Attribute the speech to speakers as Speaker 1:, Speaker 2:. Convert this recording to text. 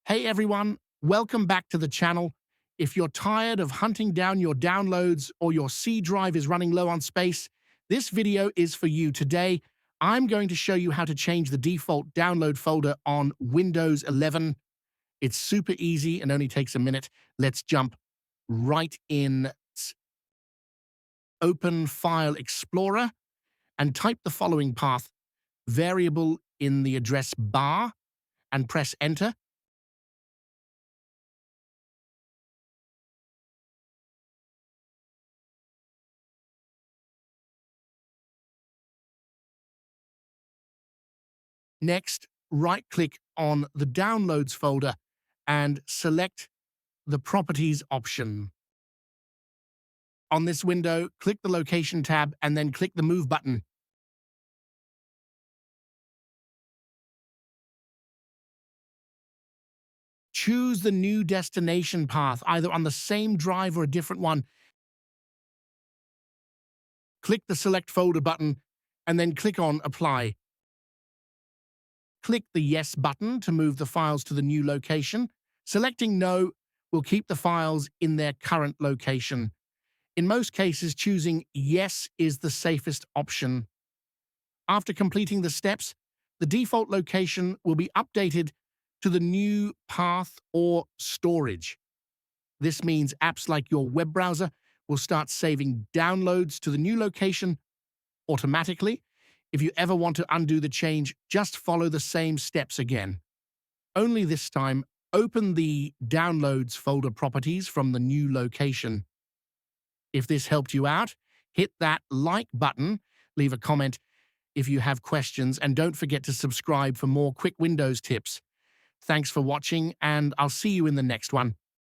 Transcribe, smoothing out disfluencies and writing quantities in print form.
Speaker 1: Hey everyone, welcome back to the channel. If you're tired of hunting down your downloads or your C drive is running low on space, this video is for you. Today, I'm going to show you how to change the default download folder on Windows 11. It's super easy and only takes a minute. Let's jump right in. Open File Explorer and type the following path, variable in the address bar, and press enter. Next, right-click on the Downloads folder and select the Properties option. On this window, click the Location tab and then click the Move button. Choose the new destination path, either on the same drive or a different one. Click the Select Folder button and then click on Apply. Click the Yes button to move the files to the new location. Selecting No will keep the files in their current location. In most cases, choosing Yes is the safest option. After completing the steps, the default location will be updated to the new path or storage. This means apps like your web browser will start saving downloads to the new location automatically. If you ever want to undo the change, just follow the same steps again. Only this time, open the Downloads folder properties from the new location. If this helped you out, hit that like button, leave a comment if you have questions, and don't forget to subscribe for more quick Windows tips. Thanks for watching, and I'll see you in the next one.